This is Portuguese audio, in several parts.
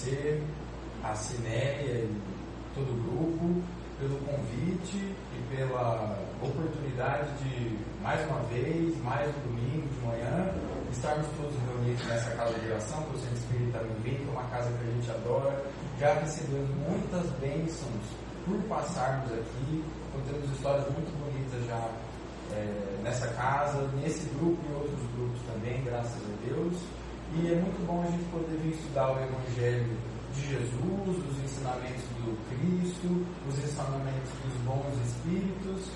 agradecer a Cinéia e todo o grupo pelo convite e pela oportunidade de, mais uma vez, mais um domingo de manhã, estarmos todos reunidos nessa casa de oração, que o Centro Espírita Mirim, que é uma casa que a gente adora. Já recebemos muitas bênçãos por passarmos aqui, então temos histórias muito bonitas já nessa casa, nesse grupo e outros grupos também, graças a Deus. E é muito bom a gente poder vir estudar o Evangelho de Jesus, os ensinamentos do Cristo, os ensinamentos dos bons espíritos,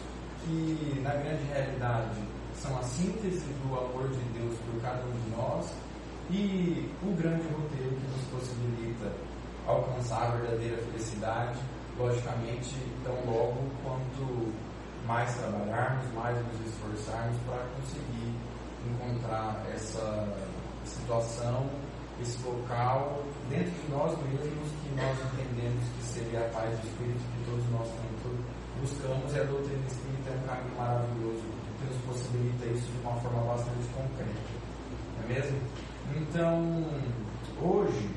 que na grande realidade são a síntese do amor de Deus por cada um de nós, e o grande roteiro que nos possibilita alcançar a verdadeira felicidade, logicamente, tão logo quanto mais trabalharmos, mais nos esforçarmos para conseguir encontrar essa situação, esse local dentro de nós mesmos que nós entendemos que seria a paz de espírito que todos nós tanto buscamos, e a doutrina espírita é um caminho maravilhoso que nos possibilita isso de uma forma bastante concreta, não é mesmo? Então, hoje,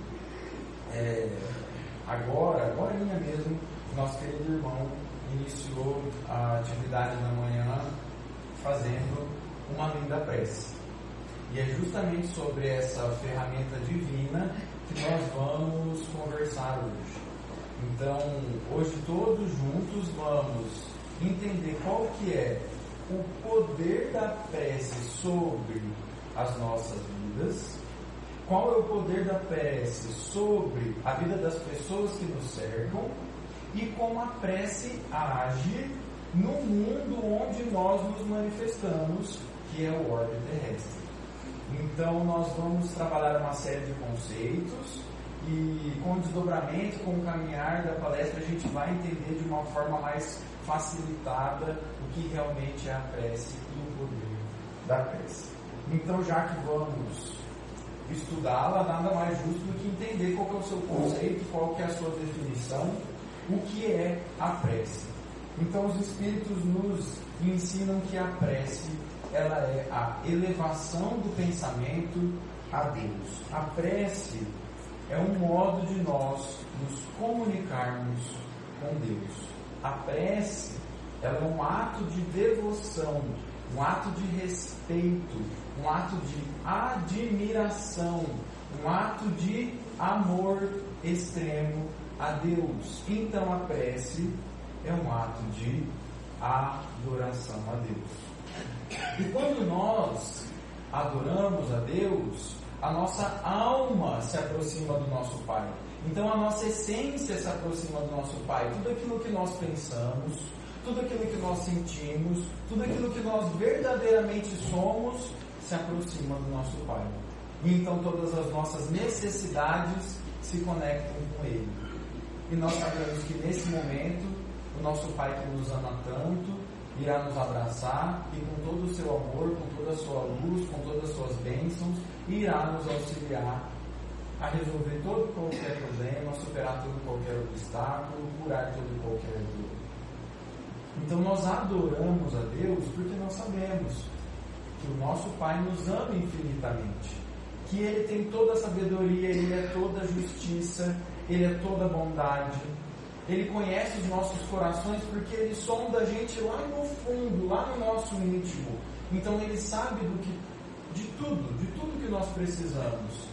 agora mesmo, nosso querido irmão iniciou a atividade da manhã fazendo uma linda prece. E é justamente sobre essa ferramenta divina que nós vamos conversar hoje. Então, hoje todos juntos vamos entender qual que é o poder da prece sobre as nossas vidas, qual é o poder da prece sobre a vida das pessoas que nos cercam e como a prece age no mundo onde nós nos manifestamos, que é o orbe terrestre. Então nós vamos trabalhar uma série de conceitos e com o desdobramento, com o caminhar da palestra, a gente vai entender de uma forma mais facilitada o que realmente é a prece e o poder da prece. Então, já que vamos estudá-la, nada mais justo do que entender qual que é o seu conceito, qual que é a sua definição, o que é a prece. Então os Espíritos nos ensinam que a prece, ela é a elevação do pensamento a Deus. A prece é um modo de nós nos comunicarmos com Deus. A prece, ela é um ato de devoção, um ato de respeito, um ato de admiração, um ato de amor extremo a Deus. Então a prece é um ato de adoração a Deus. E quando nós adoramos a Deus, a nossa alma se aproxima do nosso Pai. Então a nossa essência se aproxima do nosso Pai. Tudo aquilo que nós pensamos, tudo aquilo que nós sentimos, tudo aquilo que nós verdadeiramente somos, se aproxima do nosso Pai. E então todas as nossas necessidades se conectam com Ele. E nós sabemos que nesse momento, o nosso Pai que nos ama tanto, irá nos abraçar e com todo o seu amor, com toda a sua luz, com todas as suas bênçãos, irá nos auxiliar a resolver todo qualquer problema, superar todo qualquer obstáculo, curar todo qualquer dor. Então nós adoramos a Deus porque nós sabemos que o nosso Pai nos ama infinitamente, que Ele tem toda a sabedoria, Ele é toda a justiça, Ele é toda a bondade, Ele conhece os nossos corações porque Ele sonda a gente lá no fundo, lá no nosso íntimo. Então Ele sabe de tudo que nós precisamos.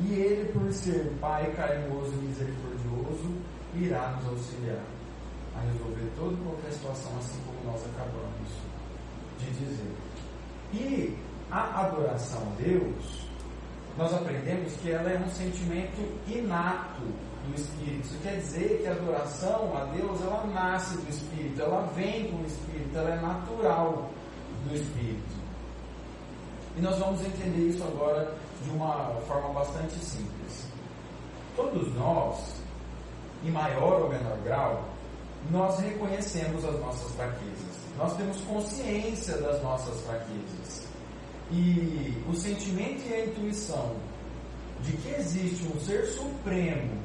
E Ele, por ser Pai carinhoso e misericordioso, irá nos auxiliar a resolver toda qualquer situação, assim como nós acabamos de dizer. E a adoração a Deus, nós aprendemos que ela é um sentimento inato do Espírito. Isso quer dizer que a adoração a Deus, ela nasce do Espírito, ela vem com o Espírito, ela é natural do Espírito. E nós vamos entender isso agora de uma forma bastante simples. Todos nós, em maior ou menor grau, nós reconhecemos as nossas fraquezas. Nós temos consciência das nossas fraquezas. E o sentimento e a intuição de que existe um ser supremo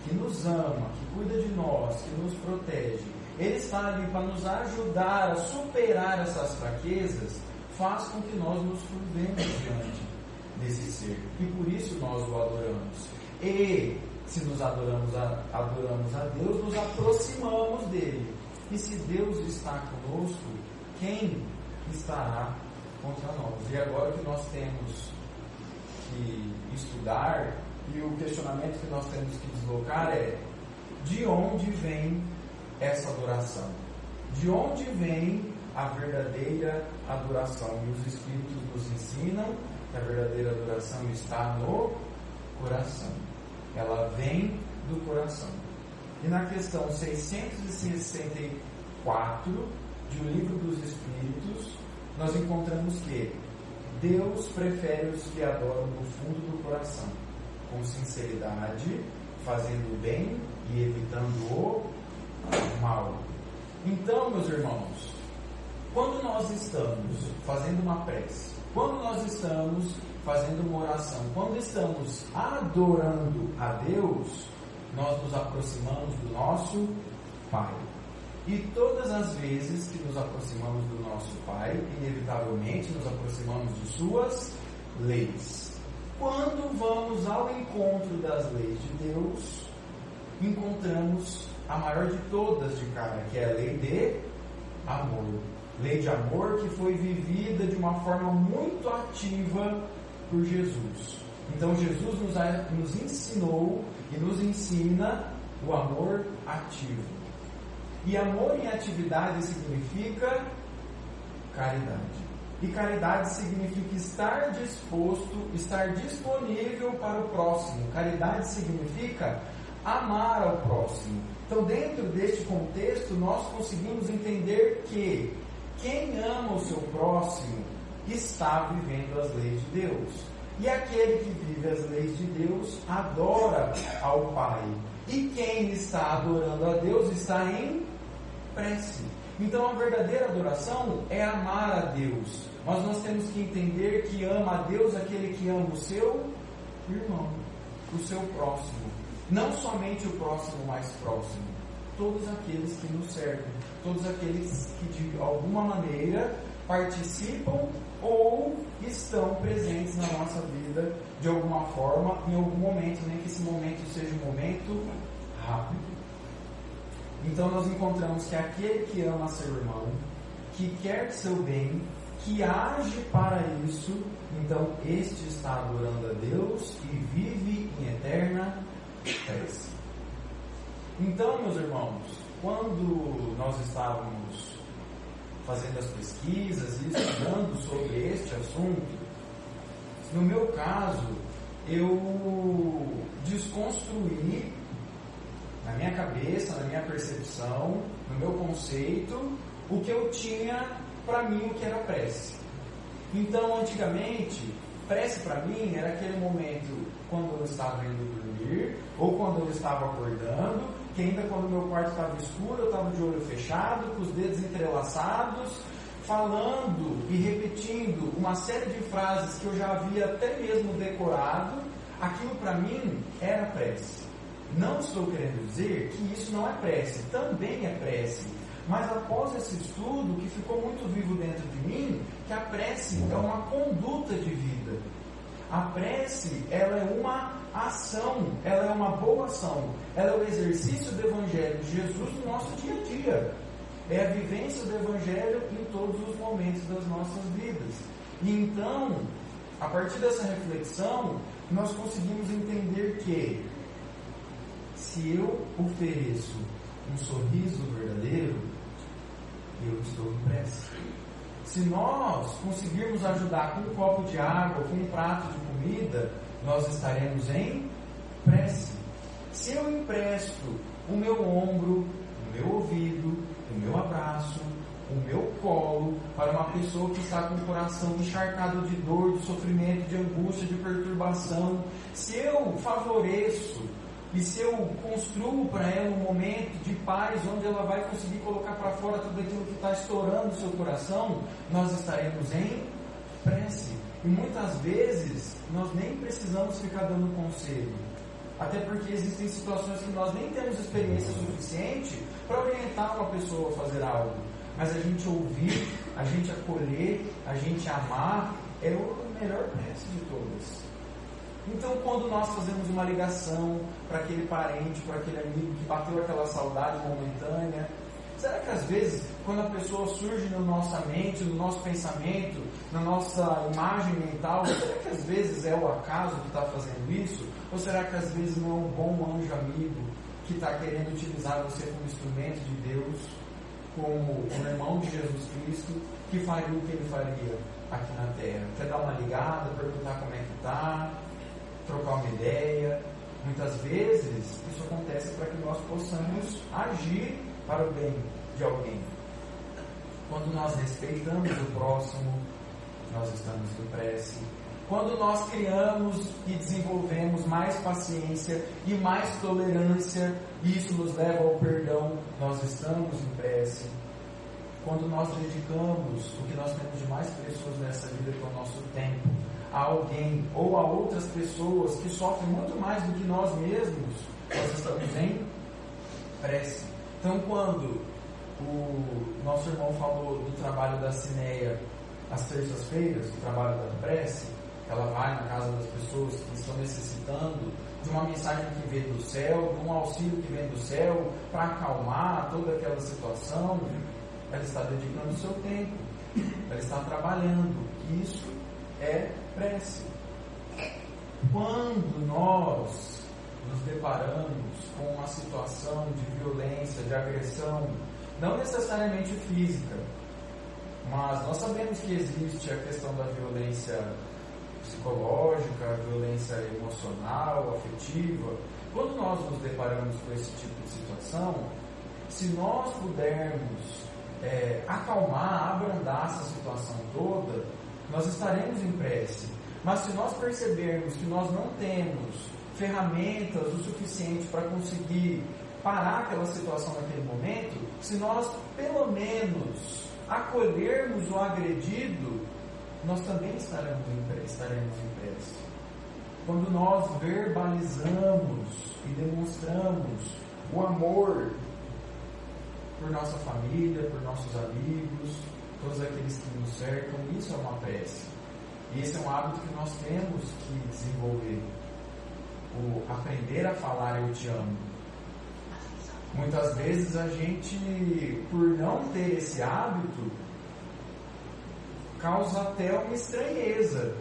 que nos ama, que cuida de nós, que nos protege, Ele está ali para nos ajudar a superar essas fraquezas, faz com que nós nos curvemos diante desse ser. E por isso nós o adoramos. E Se nos adoramos a Deus, nos aproximamos dele. E se Deus está conosco, quem estará contra nós? E agora o que nós temos que estudar, e o questionamento que nós temos que deslocar é: de onde vem essa adoração? De onde vem a verdadeira adoração? E os Espíritos nos ensinam que a verdadeira adoração está no coração. Ela vem do coração. E na questão 664 de O Livro dos Espíritos, nós encontramos que Deus prefere os que adoram no fundo do coração, com sinceridade, fazendo o bem e evitando o mal. Então, meus irmãos, quando nós estamos fazendo uma prece, quando nós estamos fazendo uma oração, quando estamos adorando a Deus, nós nos aproximamos do nosso Pai. E todas as vezes que nos aproximamos do nosso Pai, inevitavelmente nos aproximamos de suas leis. Quando vamos ao encontro das leis de Deus, encontramos a maior de todas de cara, que é a lei de amor. Lei de amor que foi vivida de uma forma muito ativa por Jesus. Então Jesus nos ensinou e nos ensina o amor ativo. E amor em atividade significa caridade. E caridade significa estar disposto, estar disponível para o próximo. Caridade significa amar ao próximo. Então, dentro deste contexto, nós conseguimos entender que quem ama o seu próximo está vivendo as leis de Deus. E aquele que vive as leis de Deus adora ao Pai. E quem está adorando a Deus está em prece. Então a verdadeira adoração é amar a Deus. Mas nós temos que entender que ama a Deus aquele que ama o seu irmão, o seu próximo. Não somente o próximo mais próximo, todos aqueles que nos servem, todos aqueles que de alguma maneira participam ou estão presentes na nossa vida de alguma forma, em algum momento, nem que esse momento seja um momento rápido. Então nós encontramos que aquele que ama seu irmão, que quer seu bem, que age para isso, então este está adorando a Deus e vive em eterna prece. Então, meus irmãos, quando nós estávamos fazendo as pesquisas e estudando sobre este assunto, no meu caso, eu desconstruí na minha cabeça, na minha percepção, no meu conceito, o que eu tinha para mim o que era prece. Então, antigamente, prece para mim era aquele momento quando eu estava indo dormir, ou quando eu estava acordando, que ainda quando meu quarto estava escuro, eu estava de olho fechado, com os dedos entrelaçados, falando e repetindo uma série de frases que eu já havia até mesmo decorado. Aquilo para mim era prece. Não estou querendo dizer que isso não é prece, também é prece. Mas após esse estudo, que ficou muito vivo dentro de mim, que a prece é uma conduta de vida. A prece, ela é uma ação, ela é uma boa ação. Ela é o exercício do Evangelho de Jesus no nosso dia a dia. É a vivência do Evangelho em todos os momentos das nossas vidas. E então, a partir dessa reflexão, nós conseguimos entender que se eu ofereço um sorriso verdadeiro, eu estou em prece. Se nós conseguirmos ajudar com um copo de água, com um prato de comida, nós estaremos em prece. Se eu empresto o meu ombro, o meu ouvido, o meu abraço, o meu colo para uma pessoa que está com o coração encharcado de dor, de sofrimento, de angústia, de perturbação, se eu favoreço e se eu construo para ela um momento de paz, onde ela vai conseguir colocar para fora tudo aquilo que está estourando no seu coração, nós estaremos em prece. E muitas vezes nós nem precisamos ficar dando conselho, até porque existem situações que nós nem temos experiência suficiente para orientar uma pessoa a fazer algo. Mas a gente ouvir, a gente acolher, a gente amar, é a melhor prece de todas. Então, quando nós fazemos uma ligação para aquele parente, para aquele amigo que bateu aquela saudade momentânea, será que às vezes, quando a pessoa surge na nossa mente, no nosso pensamento, na nossa imagem mental, será que às vezes é o acaso que está fazendo isso? Ou será que às vezes não é um bom anjo amigo que está querendo utilizar você como instrumento de Deus, como um irmão de Jesus Cristo, que faria o que ele faria aqui na Terra? Quer dar uma ligada, perguntar como é que está, trocar uma ideia. Muitas vezes isso acontece para que nós possamos agir para o bem de alguém. Quando nós respeitamos o próximo, nós estamos em prece. Quando nós criamos e desenvolvemos mais paciência e mais tolerância, isso nos leva ao perdão, nós estamos em prece. Quando nós dedicamos o que nós temos de mais precioso nessa vida, que é o nosso tempo, a alguém ou a outras pessoas que sofrem muito mais do que nós mesmos, nós estamos em prece. Então, quando o nosso irmão falou do trabalho da Cineia às terças-feiras, do trabalho da prece, ela vai na casa das pessoas que estão necessitando de uma mensagem que vem do céu, de um auxílio que vem do céu, para acalmar toda aquela situação, ela está dedicando o seu tempo, ela está trabalhando. Isso é prece. Quando nós nos deparamos com uma situação de violência, de agressão, não necessariamente física, mas nós sabemos que existe a questão da violência psicológica, a violência emocional, afetiva. Quando nós nos deparamos com esse tipo de situação, se nós pudermos acalmar, abrandar essa situação toda, nós estaremos em prece. Mas se nós percebermos que nós não temos ferramentas o suficiente para conseguir parar aquela situação naquele momento, se nós pelo menos acolhermos o agredido, nós também estaremos em prece. Quando nós verbalizamos e demonstramos o amor por nossa família, por nossos amigos, todos aqueles que nos cercam, isso é uma prece. E esse é um hábito que nós temos que desenvolver. O aprender a falar eu te amo. Muitas vezes a gente, por não ter esse hábito, causa até uma estranheza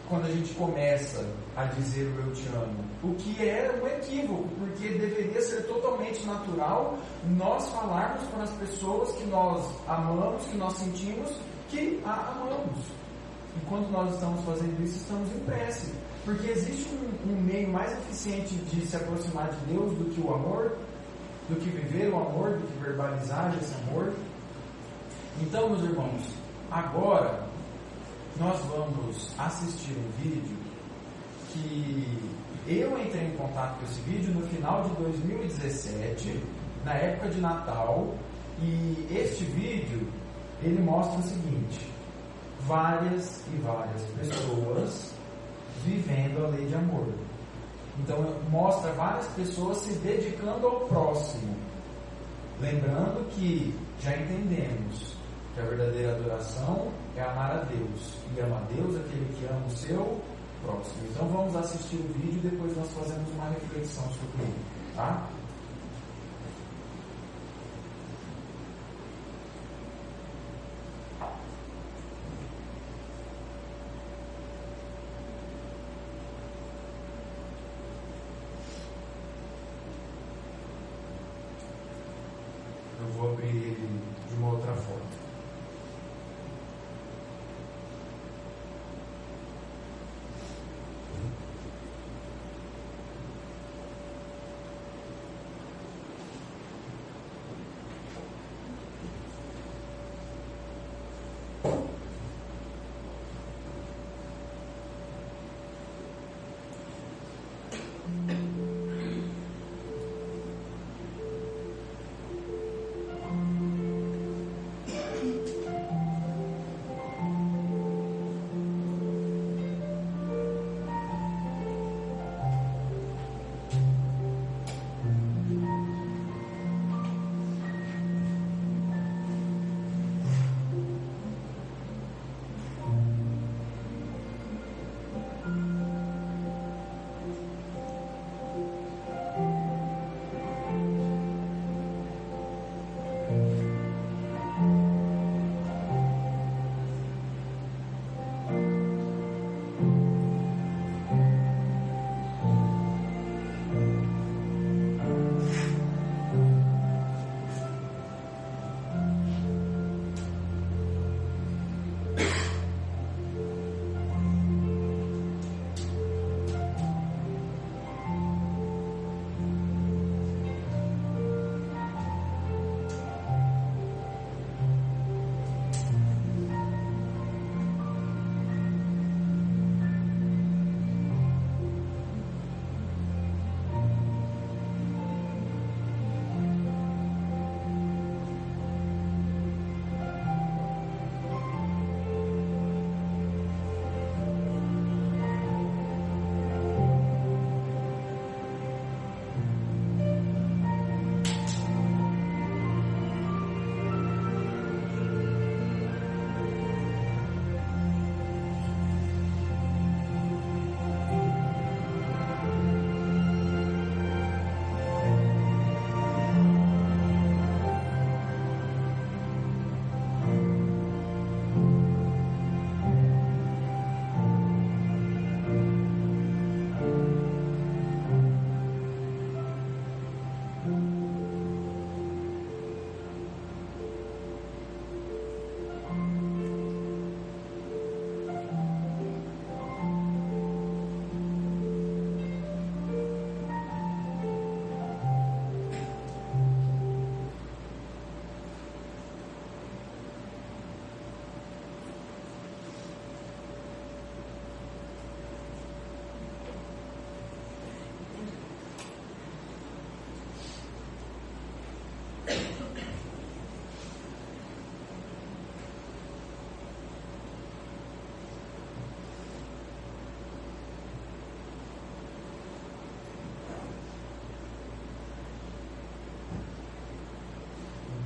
quando a gente começa a dizer o eu te amo. O que é um equívoco, porque deveria ser totalmente natural nós falarmos para as pessoas que nós amamos, que nós sentimos que a amamos. E quando nós estamos fazendo isso, estamos em prece. Porque existe um meio mais eficiente de se aproximar de Deus do que o amor, do que viver o amor, do que verbalizar esse amor. Então, meus irmãos, agora nós vamos assistir um vídeo que eu entrei em contato com esse vídeo no final de 2017, na época de Natal, e este vídeo ele mostra o seguinte: várias e várias pessoas vivendo a lei de amor. Então mostra várias pessoas se dedicando ao próximo, lembrando que já entendemos que a verdadeira adoração é amar a Deus, e ama a Deus aquele que ama o seu próximo. Então vamos assistir o vídeo e depois nós fazemos uma reflexão sobre ele, tá? Eu vou abrir ele de uma outra forma.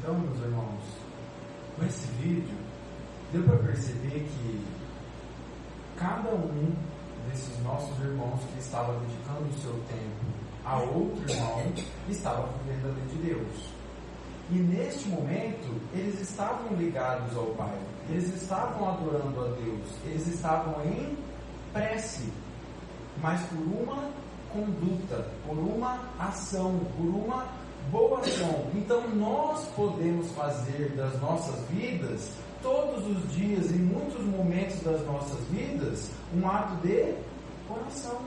Então, meus irmãos, com esse vídeo, deu para perceber que cada um desses nossos irmãos que estava dedicando o seu tempo a outro irmão, estava vivendo a lei de Deus. E neste momento, eles estavam ligados ao Pai, eles estavam adorando a Deus, eles estavam em prece, mas por uma conduta, por uma ação, por uma boa ação. Então nós podemos fazer das nossas vidas, todos os dias, em muitos momentos das nossas vidas, um ato de oração.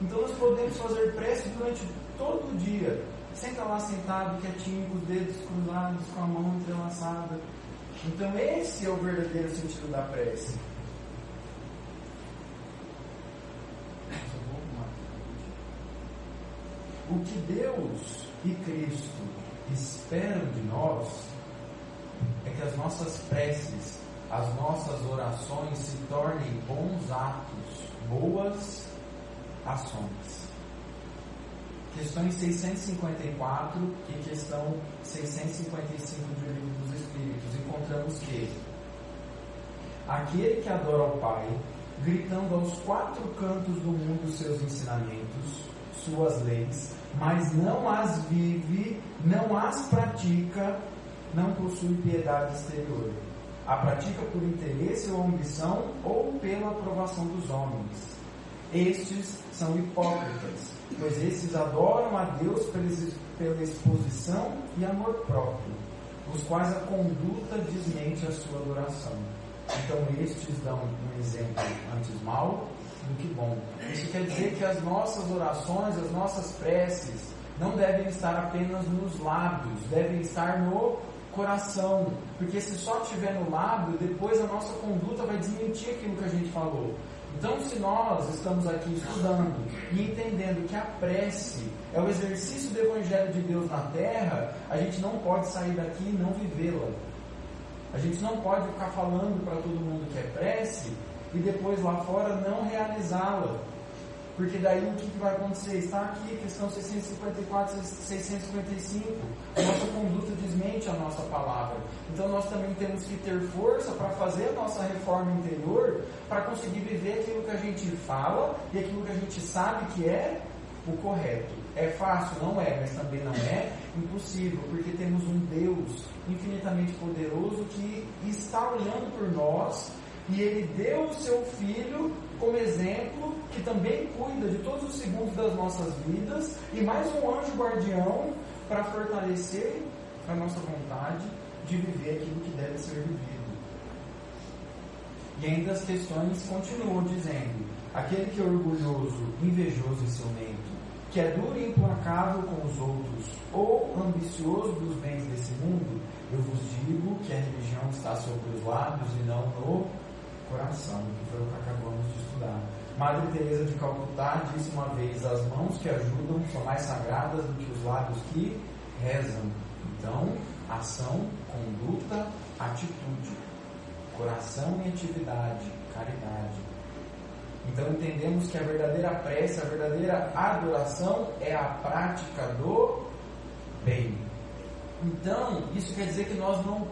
Então nós podemos fazer prece durante todo o dia. Senta lá sentado, quietinho, com os dedos cruzados, com a mão entrelaçada. Então esse é o verdadeiro sentido da prece. O que Deus e Cristo esperam de nós é que as nossas preces, as nossas orações se tornem bons atos, boas ações. Questões 654 e questão 655 do Livro dos Espíritos, encontramos que aquele que adora ao Pai, gritando aos quatro cantos do mundo seus ensinamentos, suas leis, mas não as vive, não as pratica, não possui piedade exterior. A pratica por interesse ou ambição ou pela aprovação dos homens. Estes são hipócritas, pois esses adoram a Deus pela exposição e amor próprio, os quais a conduta desmente a sua adoração. Então estes dão um exemplo antes mau do que bom. Isso quer dizer que as nossas orações, as nossas preces, não devem estar apenas nos lábios, devem estar no coração, porque se só estiver no lábio, depois a nossa conduta vai desmentir aquilo que a gente falou. Então, se nós estamos aqui estudando e entendendo que a prece é o exercício do Evangelho de Deus na Terra, a gente não pode sair daqui e não vivê-la. A gente não pode ficar falando para todo mundo que é prece e depois lá fora não realizá-la. Porque daí o que vai acontecer? Está aqui, questão 654, 655. A nossa conduta desmente a nossa palavra. Então nós também temos que ter força para fazer a nossa reforma interior, para conseguir viver aquilo que a gente fala e aquilo que a gente sabe que é o correto. É fácil? Não é, mas também não é impossível, porque temos um Deus infinitamente poderoso que está olhando por nós, e Ele deu o seu Filho como exemplo, que também cuida de todos os segundos das nossas vidas, e mais um anjo guardião para fortalecer a nossa vontade de viver aquilo que deve ser vivido. E ainda as questões continuam dizendo: aquele que é orgulhoso, invejoso e ciumento, que é duro e implacável com os outros, ou ambicioso dos bens desse mundo, eu vos digo que a religião está sobre os lábios e não no coração, que foi o que acabamos de estudar. Madre Teresa de Calcutá disse uma vez: as mãos que ajudam são mais sagradas do que os lábios que rezam. Então, ação, conduta, atitude, coração e atividade, caridade. Então entendemos que a verdadeira prece, a verdadeira adoração é a prática do bem. Então, isso quer dizer que nós não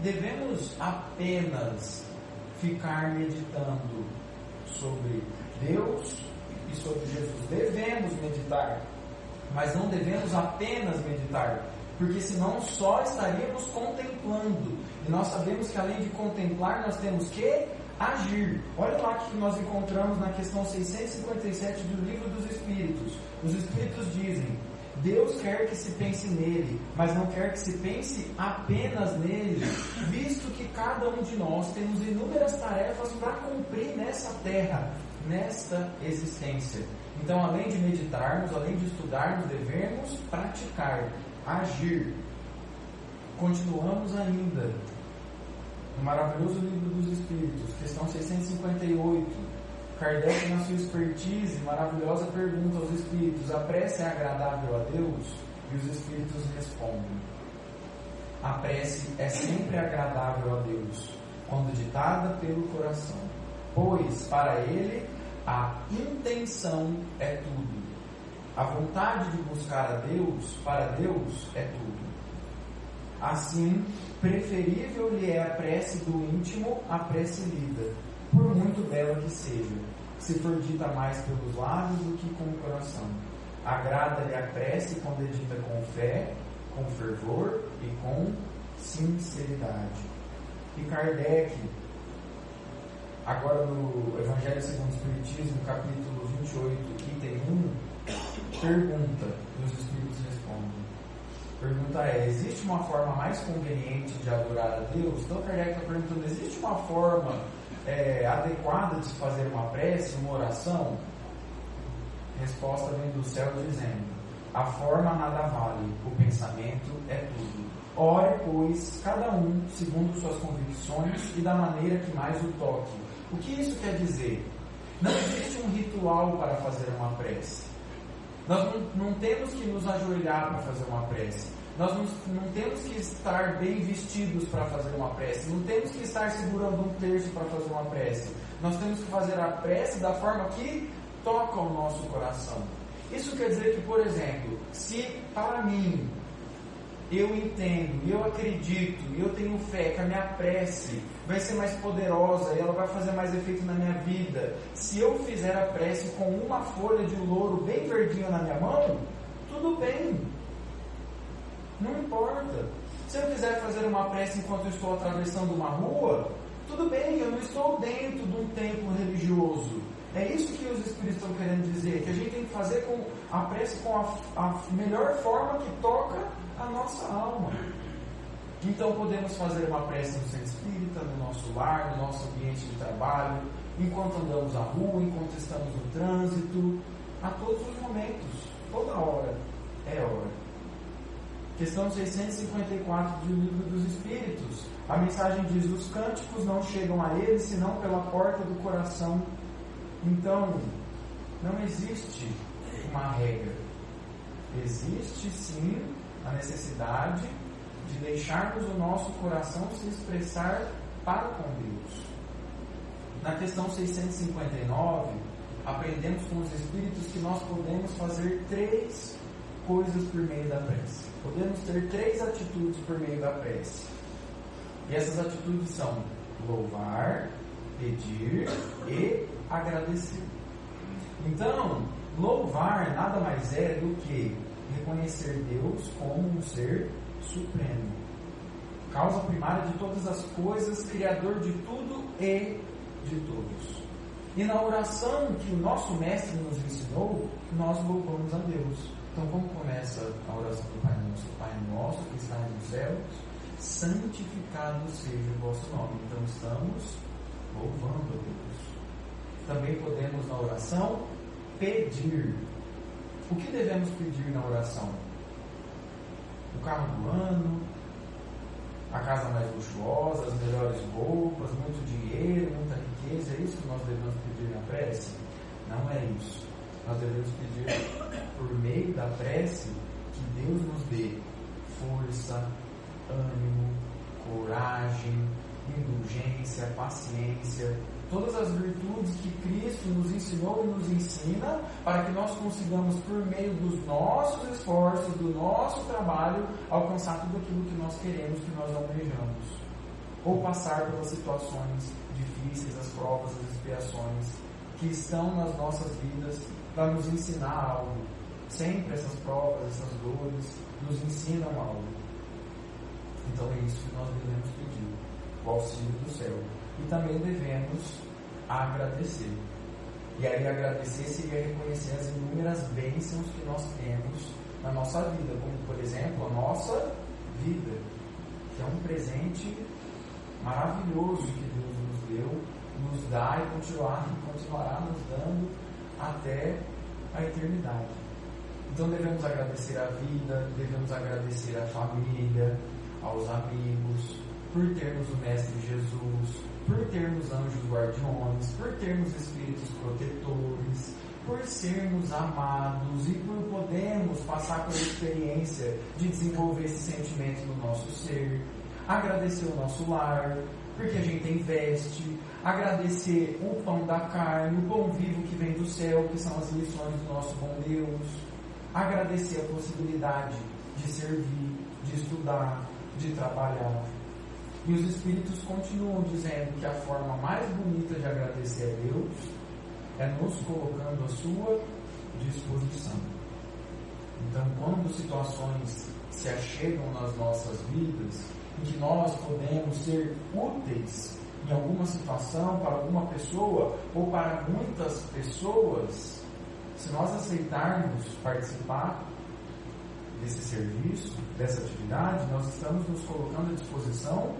devemos apenas ficar meditando sobre Deus e sobre Jesus. Devemos meditar, mas não devemos apenas meditar, porque senão só estaríamos contemplando. E nós sabemos que além de contemplar, nós temos que agir. Olha lá que nós encontramos na questão 657 do Livro dos Espíritos. Os Espíritos dizem: Deus quer que se pense nele, mas não quer que se pense apenas nele, visto que cada um de nós temos inúmeras tarefas para cumprir nessa terra, nesta existência. Então, além de meditarmos, além de estudarmos, devemos praticar, agir. Continuamos ainda no maravilhoso Livro dos Espíritos, questão 658. Kardec, na sua expertise maravilhosa, pergunta aos Espíritos: a prece é agradável a Deus? E os Espíritos respondem: a prece é sempre agradável a Deus, quando ditada pelo coração, pois para Ele a intenção é tudo. A vontade de buscar a Deus, para Deus, é tudo. Assim, preferível lhe é a prece do íntimo à prece lida, por muito bela que seja, se for dita mais pelos lábios do que com o coração. Agrada-lhe a prece quando é dita com fé, com fervor e com sinceridade. E Kardec, agora no Evangelho segundo o Espiritismo, capítulo 28, item 1, pergunta, e os Espíritos respondem. A pergunta é: existe uma forma mais conveniente de adorar a Deus? Então Kardec está perguntando: existe uma forma adequada de se fazer uma prece, uma oração? Resposta vem do céu dizendo: a forma nada vale, o pensamento é tudo. Ore, pois, cada um segundo suas convicções e da maneira que mais o toque. O que isso quer dizer? Não existe um ritual para fazer uma prece. Nós não temos que nos ajoelhar para fazer uma prece. Nós não temos que estar bem vestidos para fazer uma prece. Não temos que estar segurando um terço para fazer uma prece. Nós temos que fazer a prece da forma que toca o nosso coração. Isso quer dizer que, por exemplo, se para mim eu entendo, eu acredito, eu tenho fé que a minha prece vai ser mais poderosa e ela vai fazer mais efeito na minha vida, se eu fizer a prece com uma folha de louro bem verdinha na minha mão, tudo bem, não importa. Se eu quiser fazer uma prece enquanto eu estou atravessando uma rua, tudo bem, eu não estou dentro de um templo religioso. É isso que os Espíritos estão querendo dizer, que a gente tem que fazer com a prece com a melhor forma que toca a nossa alma. Então podemos fazer uma prece no centro espírita, no nosso lar, no nosso ambiente de trabalho, enquanto andamos na rua, enquanto estamos no trânsito, a todos os momentos, toda hora é hora. Questão 654 do Livro dos Espíritos. A mensagem diz: os cânticos não chegam a ele senão pela porta do coração. Então, não existe uma regra. Existe sim a necessidade de deixarmos o nosso coração se expressar para com Deus. Na questão 659, aprendemos com os Espíritos que nós podemos fazer 3 coisas por meio da prece. Podemos ter 3 atitudes por meio da prece. E essas atitudes são louvar, pedir e agradecer. Então, Louvar nada mais é do que reconhecer Deus como um ser supremo, causa primária de todas as coisas, criador de tudo e de todos. E na oração que o nosso mestre nos ensinou, nós louvamos a Deus. Então, como começa a oração do Pai Nosso? Pai Nosso que está nos céus, santificado seja o vosso nome. Então, estamos louvando a Deus. Também podemos, na oração, pedir. O que devemos pedir na oração? O carro do ano, a casa mais luxuosa, as melhores roupas, muito dinheiro, muita riqueza. É isso que nós devemos pedir na prece? Não é isso. Nós devemos pedir, por meio da prece, que Deus nos dê força, ânimo, coragem, indulgência, paciência, todas as virtudes que Cristo nos ensinou e nos ensina, para que nós consigamos, por meio dos nossos esforços, do nosso trabalho, alcançar tudo aquilo que nós queremos, que nós almejamos. Ou passar pelas situações difíceis, as provas, as expiações que estão nas nossas vidas para nos ensinar algo. Sempre essas provas, essas dores nos ensinam algo. Então é isso que nós devemos pedir, o auxílio do céu. E também devemos agradecer. E aí agradecer seria reconhecer as inúmeras bênçãos que nós temos na nossa vida, como por exemplo a nossa vida, que é um presente maravilhoso que Deus nos deu, nos dá e continuará nos dando até a eternidade. Então devemos agradecer a vida, devemos agradecer a família, aos amigos, por termos o Mestre Jesus, por termos anjos guardiões, por termos espíritos protetores, por sermos amados e por podermos passar pela experiência de desenvolver esse sentimento no nosso ser. Agradecer o nosso lar, porque a gente tem veste. Agradecer o pão da carne, o pão vivo que vem do céu, que são as lições do nosso bom Deus. Agradecer a possibilidade de servir, de estudar, de trabalhar. E os Espíritos continuam dizendo que a forma mais bonita de agradecer a Deus é nos colocando à sua disposição. Então, quando situações se achegam nas nossas vidas, em que nós podemos ser úteis em alguma situação, para alguma pessoa ou para muitas pessoas, se nós aceitarmos participar desse serviço, dessa atividade, nós estamos nos colocando à disposição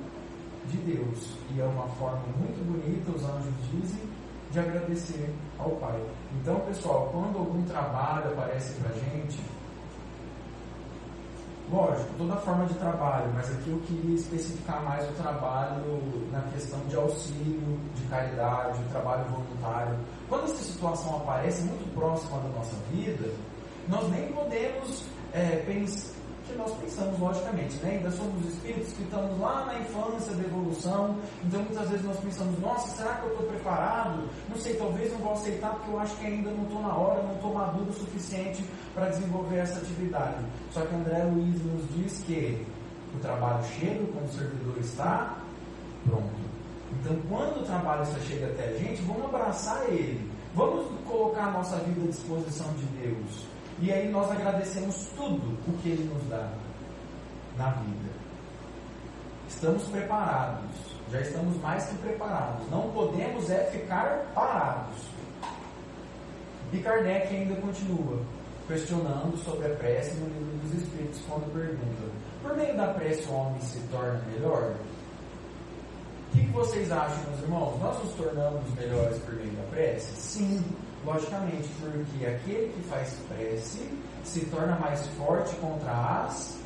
de Deus. E é uma forma muito bonita, os anjos dizem, de agradecer ao Pai. Então, pessoal, quando algum trabalho aparece para a gente, lógico, toda forma de trabalho, mas aqui eu queria especificar mais o trabalho na questão de auxílio, de caridade, o trabalho voluntário. Quando essa situação aparece muito próxima da nossa vida, nós nem podemos pensar, que nós pensamos logicamente, né? Ainda somos espíritos que estamos lá na infância da evolução, então muitas vezes nós pensamos, nossa, será que eu estou preparado? Não sei, talvez não vou aceitar porque eu acho que ainda não estou na hora, não estou maduro o suficiente para desenvolver essa atividade. Só que André Luiz nos diz que o trabalho chega quando o servidor está pronto. Então, quando o trabalho chega até a gente, vamos abraçar ele, vamos colocar a nossa vida à disposição de Deus. E aí nós agradecemos tudo o que Ele nos dá na vida. Estamos preparados, já estamos mais que preparados. Não podemos ficar parados. E Kardec ainda continua questionando sobre a prece no Livro dos Espíritos, quando pergunta: por meio da prece o homem se torna melhor? O que vocês acham, meus irmãos? Nós nos tornamos melhores por meio da prece? Sim. Logicamente, porque aquele que faz prece se torna mais forte contra as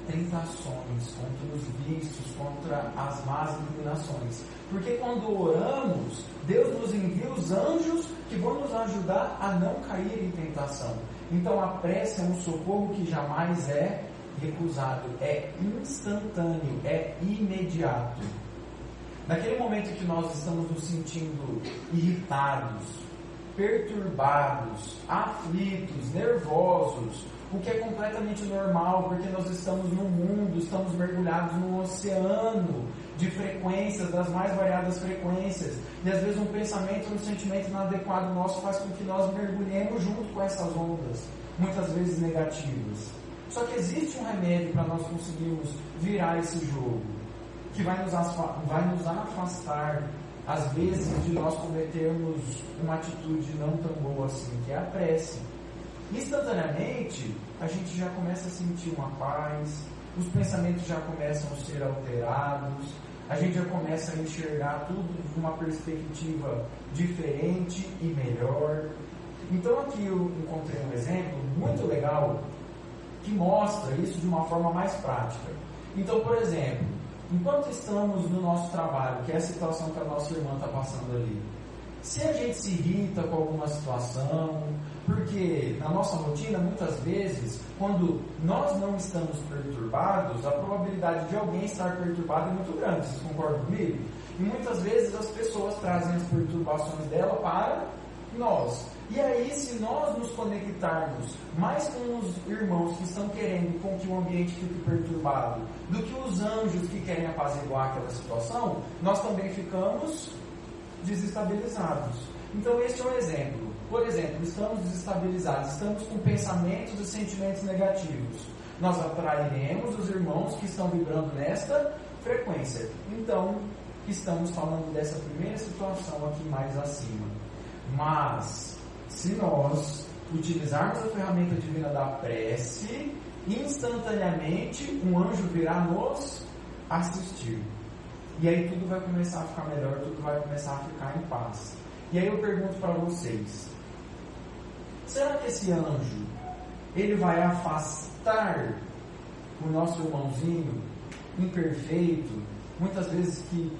tentações, contra os vícios, contra as más inclinações. Porque quando oramos, Deus nos envia os anjos que vão nos ajudar a não cair em tentação. Então a prece é um socorro que jamais é recusado, é instantâneo, é imediato. Naquele momento que nós estamos nos sentindo irritados, perturbados, aflitos, nervosos, o que é completamente normal, porque nós estamos no mundo, estamos mergulhados num oceano de frequências, das mais variadas frequências. E às vezes um pensamento, um sentimento inadequado nosso faz com que nós mergulhemos junto com essas ondas, muitas vezes negativas. Só que existe um remédio para nós conseguirmos virar esse jogo, que vai nos afastar, às vezes, de nós cometermos uma atitude não tão boa assim, que é a prece. Instantaneamente, a gente já começa a sentir uma paz, os pensamentos já começam a ser alterados, a gente já começa a enxergar tudo de uma perspectiva diferente e melhor. Então aqui eu encontrei um exemplo muito legal que mostra isso de uma forma mais prática. Então, por exemplo, enquanto estamos no nosso trabalho, que é a situação que a nossa irmã está passando ali, se a gente se irrita com alguma situação, porque na nossa rotina, muitas vezes, quando nós não estamos perturbados, a probabilidade de alguém estar perturbado é muito grande, vocês concordam comigo? E muitas vezes as pessoas trazem as perturbações dela para nós. E aí, se nós nos conectarmos mais com os irmãos que estão querendo com que o ambiente fique perturbado, do que os anjos que querem apaziguar aquela situação, nós também ficamos desestabilizados. Então, este é um exemplo. Por exemplo, estamos desestabilizados, estamos com pensamentos e sentimentos negativos. Nós atrairemos os irmãos que estão vibrando nesta frequência. Então, estamos falando dessa primeira situação aqui mais acima. Mas, se nós utilizarmos a ferramenta divina da prece, instantaneamente um anjo virá nos assistir. E aí tudo vai começar a ficar melhor, tudo vai começar a ficar em paz. E aí eu pergunto para vocês, será que esse anjo, ele vai afastar o nosso irmãozinho imperfeito, muitas vezes que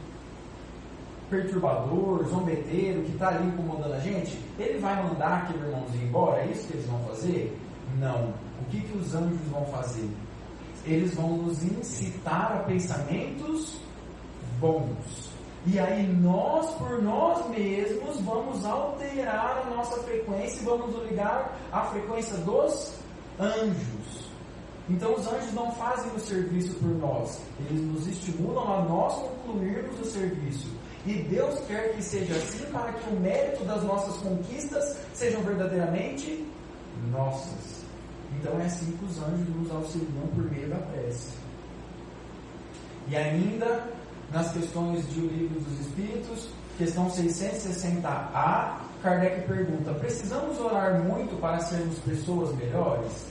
perturbador, zombeteiro, que está ali incomodando a gente? Ele vai mandar aquele irmãozinho embora? É isso que eles vão fazer? Não. O que os anjos vão fazer? Eles vão nos incitar a pensamentos bons. E aí nós, por nós mesmos, vamos alterar a nossa frequência e vamos ligar à frequência dos anjos. Então os anjos não fazem o serviço por nós, eles nos estimulam a nós concluirmos o serviço. E Deus quer que seja assim para que o mérito das nossas conquistas sejam verdadeiramente nossas. Então é assim que os anjos nos auxiliam por meio da prece. E ainda, nas questões de O Livro dos Espíritos, questão 660A, Kardec pergunta: precisamos orar muito para sermos pessoas melhores?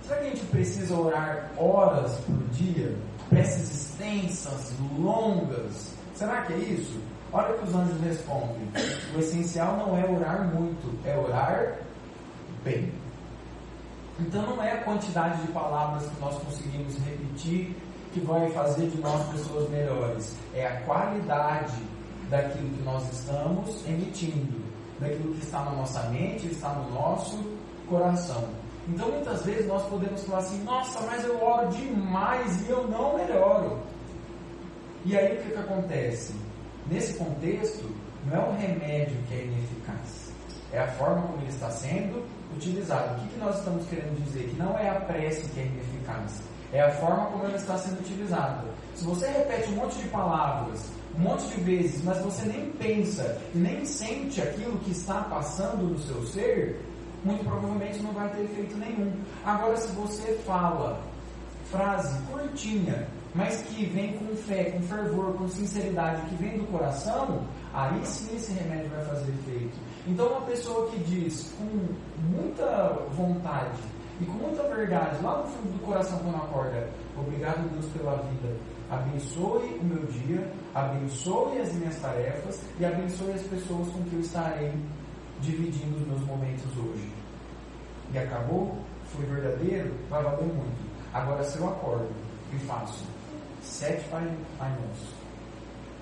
Será que a gente precisa orar horas por dia? Preces extensas, longas? Será que é isso? Olha o que os anjos respondem: o essencial não é orar muito, é orar bem. Então não é a quantidade de palavras que nós conseguimos repetir que vai fazer de nós pessoas melhores. É a qualidade daquilo que nós estamos emitindo, daquilo que está na nossa mente, está no nosso coração. Então muitas vezes nós podemos falar assim: nossa, mas eu oro demais e eu não melhoro. E aí o que acontece? Nesse contexto, não é o remédio que é ineficaz, é a forma como ele está sendo utilizado. O que nós estamos querendo dizer? Que não é a prece que é ineficaz, é a forma como ela está sendo utilizada. Se você repete um monte de palavras, um monte de vezes, mas você nem pensa e nem sente aquilo que está passando no seu ser, muito provavelmente não vai ter efeito nenhum. Agora, se você fala frase curtinha, mas que vem com fé, com fervor, com sinceridade, que vem do coração, aí sim esse remédio vai fazer efeito. Então uma pessoa que diz com muita vontade e com muita verdade, lá no fundo do coração quando acorda: obrigado, Deus, pela vida, abençoe o meu dia, abençoe as minhas tarefas e abençoe as pessoas com que eu estarei dividindo os meus momentos hoje. E acabou? Foi verdadeiro? Vai valer muito. Agora, se eu acordo e faço 7 Pai Nosso,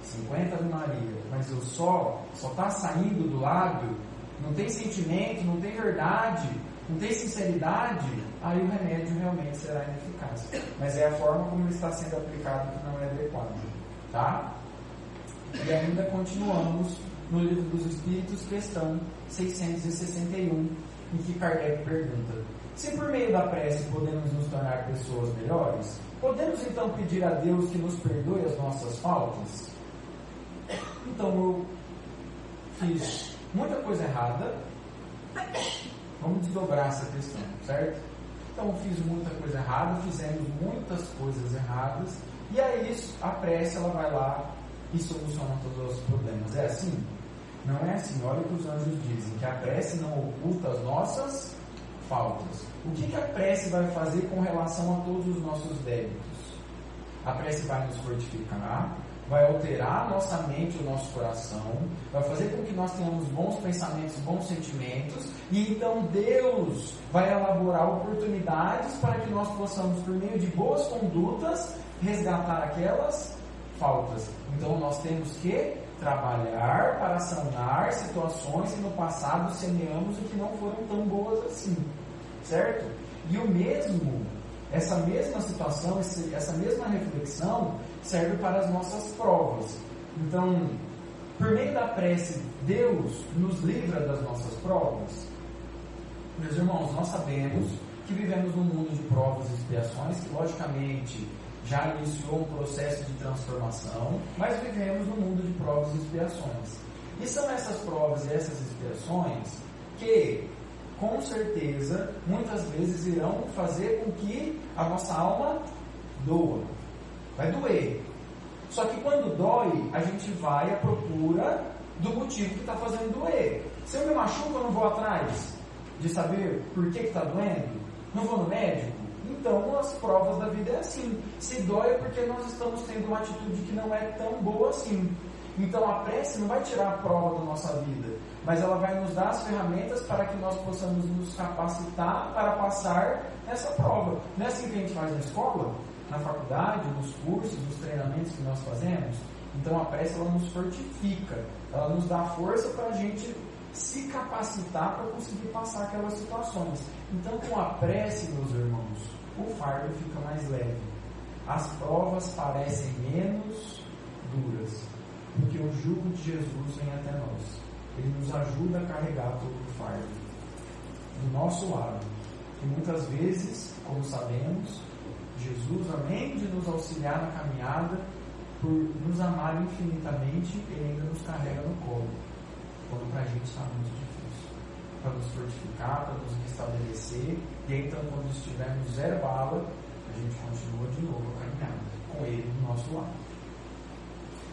50 Ave Maria, mas eu só está saindo do lábio, não tem sentimento, não tem verdade, não tem sinceridade, aí o remédio realmente será ineficaz. Mas é a forma como ele está sendo aplicado que não é adequada. Tá? E ainda continuamos no Livro dos Espíritos, questão 661. em que Kardec pergunta: se por meio da prece podemos nos tornar pessoas melhores, podemos então pedir a Deus que nos perdoe as nossas faltas? Então eu fiz muita coisa errada. Vamos desdobrar essa questão, certo? Então eu fiz muita coisa errada, fizemos muitas coisas erradas, e aí a prece ela vai lá e soluciona todos os problemas. É assim? Não é assim. Olha o que os anjos dizem, que a prece não oculta as nossas faltas. O que a prece vai fazer com relação a todos os nossos débitos? A prece vai nos fortificar, vai alterar a nossa mente, o nosso coração, vai fazer com que nós tenhamos bons pensamentos, bons sentimentos, e então Deus vai elaborar oportunidades para que nós possamos, por meio de boas condutas, resgatar aquelas faltas. Então nós temos que trabalhar para sanar situações que no passado semeamos e que não foram tão boas assim, certo? E essa mesma situação, essa mesma reflexão serve para as nossas provas. Então, por meio da prece, Deus nos livra das nossas provas. Meus irmãos, nós sabemos que vivemos num mundo de provas e expiações, que logicamente já iniciou um processo de transformação, mas vivemos num mundo de provas e expiações. E são essas provas e essas expiações que, com certeza, muitas vezes irão fazer com que a nossa alma doa. Vai doer. Só que quando dói, a gente vai à procura do motivo que está fazendo doer. Se eu me machuco, eu não vou atrás de saber por que está doendo? Não vou no médico? Então, as provas da vida é assim. Se dói é porque nós estamos tendo uma atitude que não é tão boa assim. Então, a prece não vai tirar a prova da nossa vida, mas ela vai nos dar as ferramentas para que nós possamos nos capacitar para passar essa prova. Não é assim que a gente faz na escola, na faculdade, nos cursos, nos treinamentos que nós fazemos? Então, a prece ela nos fortifica, ela nos dá força para a gente se capacitar para conseguir passar aquelas situações. Então, com a prece, meus irmãos, o fardo fica mais leve. As provas parecem menos duras, porque o jugo de Jesus vem até nós. Ele nos ajuda a carregar todo o fardo do nosso lado. E muitas vezes, como sabemos, Jesus, além de nos auxiliar na caminhada, por nos amar infinitamente, Ele ainda nos carrega no colo, quando para a gente está muito difícil, para nos fortificar, para nos restabelecer, e aí, então, quando estivermos zero bala, a gente continua de novo a caminhada, com Ele do nosso lado.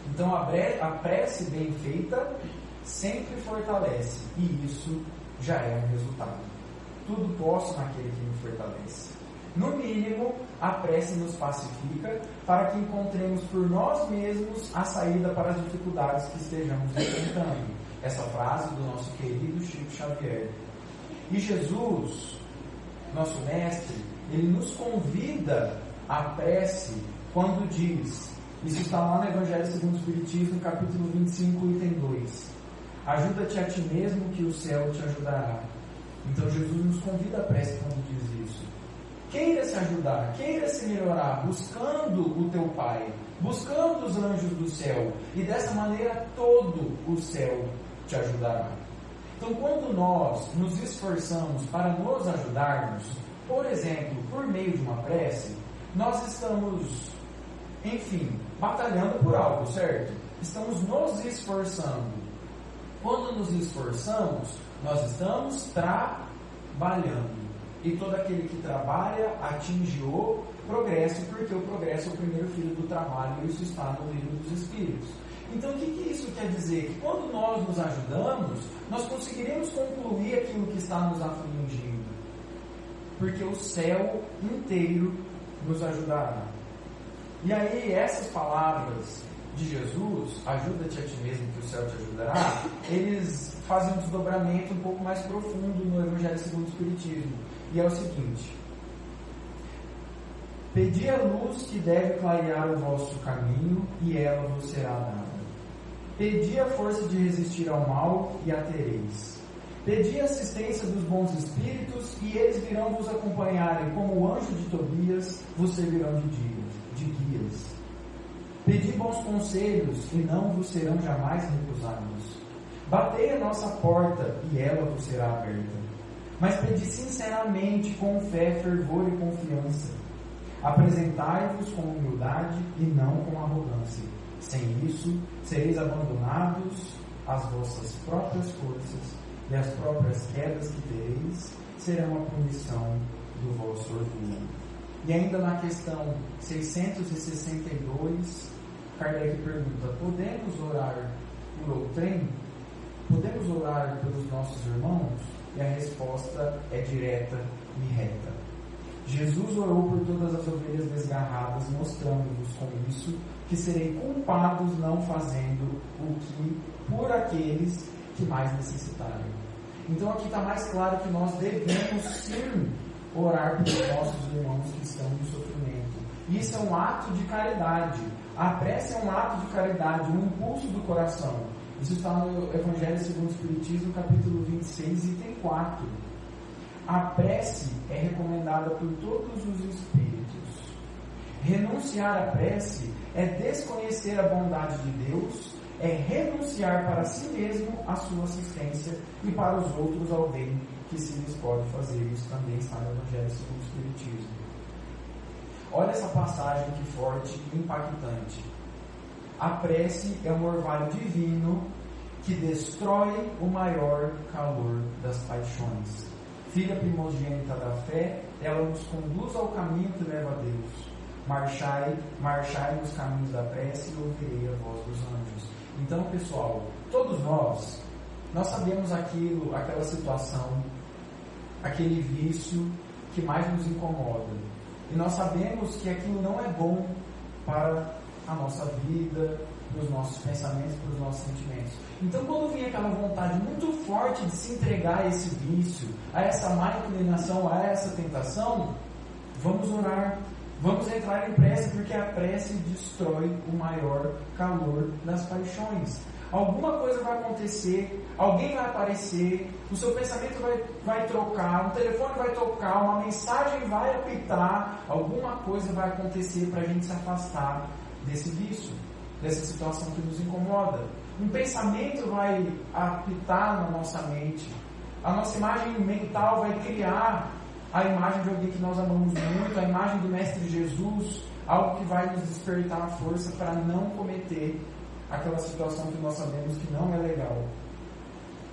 Então, a prece bem feita sempre fortalece, e isso já é um resultado. Tudo posso naquele que me fortalece. No mínimo, a prece nos pacifica para que encontremos por nós mesmos a saída para as dificuldades que estejamos enfrentando. Essa frase do nosso querido Chico Xavier. E Jesus, nosso mestre, ele nos convida à prece quando diz, isso está lá no Evangelho segundo o Espiritismo, capítulo 25, item 2. Ajuda-te a ti mesmo que o céu te ajudará. Então Jesus nos convida à prece quando diz isso. Queira se ajudar, queira se melhorar, buscando o teu Pai, buscando os anjos do céu, e dessa maneira todo o céu te ajudará. Então, quando nós nos esforçamos para nos ajudarmos, por exemplo, por meio de uma prece, nós estamos, enfim, batalhando por algo, certo? Estamos nos esforçando. Quando nos esforçamos, nós estamos trabalhando. E todo aquele que trabalha atinge o progresso, porque o progresso é o primeiro filho do trabalho, e isso está no livro dos Espíritos. Então, o que isso quer dizer? Que quando nós nos ajudamos, nós conseguiremos concluir aquilo que está nos afligindo, porque o céu inteiro nos ajudará. E aí, essas palavras de Jesus, ajuda-te a ti mesmo que o céu te ajudará, eles fazem um desdobramento um pouco mais profundo no Evangelho segundo o Espiritismo. E é o seguinte: pedi a luz que deve clarear o vosso caminho, e ela vos será dada. Pedi a força de resistir ao mal, e a tereis. Pedi a assistência dos bons espíritos, e eles virão vos acompanharem, como o anjo de Tobias vos servirão de guias. Pedi bons conselhos, e não vos serão jamais recusados. Batei a nossa porta, e ela vos será aberta. mas pedi sinceramente, com fé, fervor e confiança. Apresentai-vos com humildade e não com arrogância. Sem isso, sereis abandonados às vossas próprias forças, e as próprias quedas que tereis serão a punição do vosso orgulho. E ainda na questão 662, Kardec pergunta: podemos orar por outrem? Podemos orar pelos nossos irmãos? E a resposta é direta e reta. Jesus orou por todas as ovelhas desgarradas, mostrando-vos com isso que serei culpados não fazendo o que por aqueles que mais necessitarem. Então aqui está mais claro que nós devemos sim orar pelos nossos irmãos que estão em sofrimento. Isso é um ato de caridade. A prece é um ato de caridade, um impulso do coração. Isso está no Evangelho segundo o Espiritismo, capítulo 26, item 4. A prece é recomendada por todos os espíritos. Renunciar à prece é desconhecer a bondade de Deus, é renunciar para si mesmo a sua assistência e para os outros ao bem que se lhes pode fazer. Isso também está no Evangelho segundo o Espiritismo. Olha essa passagem que forte e impactante. A prece é um orvalho divino que destrói o maior calor das paixões. Filha primogênita da fé, ela nos conduz ao caminho que leva a Deus. Marchai nos caminhos da prece e ouvirei a voz dos anjos. Então, pessoal, todos nós sabemos aquela situação, aquele vício que mais nos incomoda. E nós sabemos que aquilo não é bom para a nossa vida, para os nossos pensamentos, para os nossos sentimentos. Então, quando vem aquela vontade muito forte de se entregar a esse vício, a essa má inclinação, a essa tentação, vamos orar, vamos entrar em prece, porque a prece destrói o maior calor das paixões. Alguma coisa vai acontecer, alguém vai aparecer, o seu pensamento vai trocar, um telefone vai tocar, uma mensagem vai apitar, alguma coisa vai acontecer para a gente se afastar desse vício, dessa situação que nos incomoda. Um pensamento vai apitar na nossa mente, a nossa imagem mental vai criar a imagem de alguém que nós amamos muito, a imagem do Mestre Jesus, algo que vai nos despertar a força para não cometer aquela situação que nós sabemos que não é legal.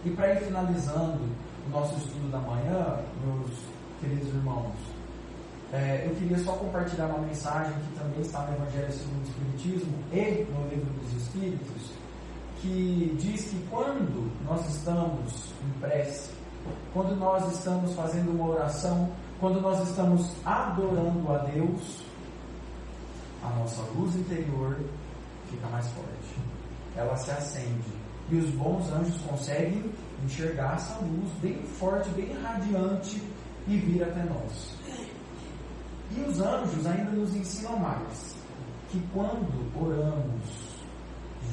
E para ir finalizando o nosso estudo da manhã, meus queridos irmãos, eu queria só compartilhar uma mensagem que também está no Evangelho segundo o Espiritismo e no Livro dos Espíritos, que diz que quando nós estamos em prece, quando nós estamos fazendo uma oração, quando nós estamos adorando a Deus, a nossa luz interior fica mais forte, ela se acende e os bons anjos conseguem enxergar essa luz bem forte, bem radiante e vir até nós. E os anjos ainda nos ensinam mais, que quando oramos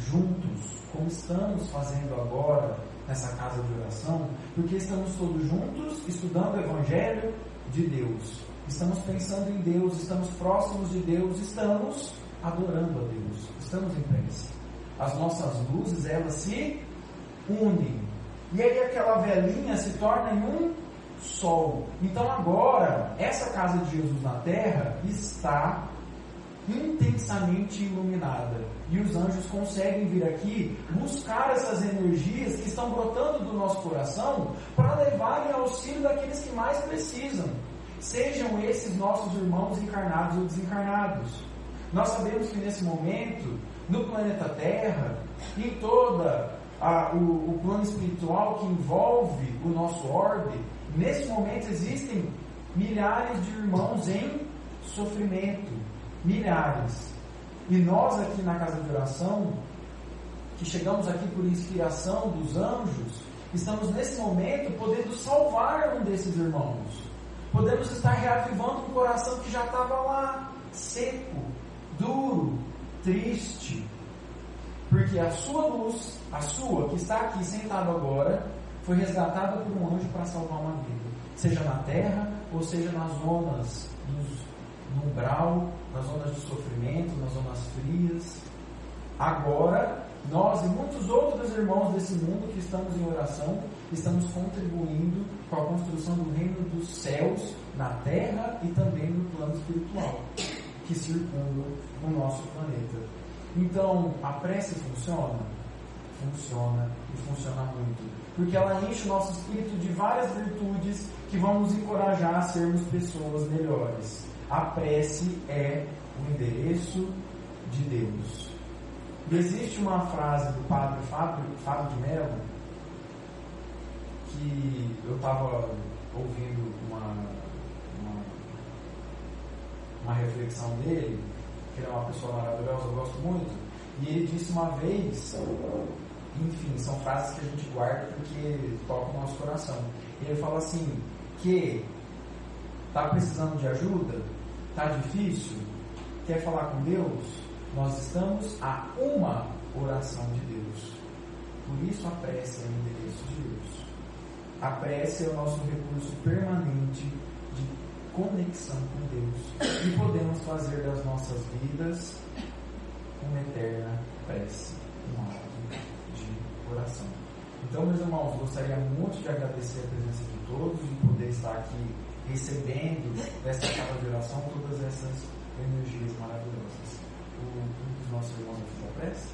juntos, como estamos fazendo agora nessa casa de oração, porque estamos todos juntos estudando o Evangelho de Deus, estamos pensando em Deus, estamos próximos de Deus, estamos adorando a Deus, estamos em prece. As nossas luzes, elas se unem, e aí aquela velinha se torna em um sol. Então agora, essa casa de Jesus na terra está intensamente iluminada, e os anjos conseguem vir aqui buscar essas energias que estão brotando do nosso coração para levarem auxílio daqueles que mais precisam, sejam esses nossos irmãos encarnados ou desencarnados. Nós sabemos que nesse momento, no planeta Terra, em toda o plano espiritual que envolve o nosso orbe, nesse momento existem milhares de irmãos em sofrimento, milhares. E nós aqui na casa de oração, que chegamos aqui por inspiração dos anjos, estamos nesse momento podendo salvar um desses irmãos. Podemos estar reavivando um coração que já estava lá, seco, duro, triste, porque a sua luz, a sua que está aqui sentado agora, foi resgatada por um anjo para salvar uma vida, seja na terra ou seja nas zonas no umbral, nas zonas de sofrimento, nas zonas frias. Agora nós e muitos outros irmãos desse mundo que estamos em oração, estamos contribuindo com a construção do reino dos céus na terra e também no plano espiritual que circunda o nosso planeta. Então, a prece funciona? Funciona, e funciona muito, porque ela enche o nosso espírito de várias virtudes que vão nos encorajar a sermos pessoas melhores. A prece é o endereço de Deus. E existe uma frase do padre Fábio de Mello, que eu estava ouvindo uma reflexão dele, que ele é uma pessoa maravilhosa, eu gosto muito, e ele disse uma vez, enfim, são frases que a gente guarda porque tocam o nosso coração. Ele fala assim, que está precisando de ajuda, está difícil, quer falar com Deus, nós estamos a uma oração de Deus. Por isso a prece é o endereço de Deus. A prece é o nosso recurso permanente de conexão com Deus. E podemos fazer das nossas vidas uma eterna prece, um ato de oração. Então, meus irmãos, gostaria muito de agradecer a presença de todos e poder estar aqui recebendo dessa casa de oração todas essas energias maravilhosas. Um dos nossos irmãos aqui da prece.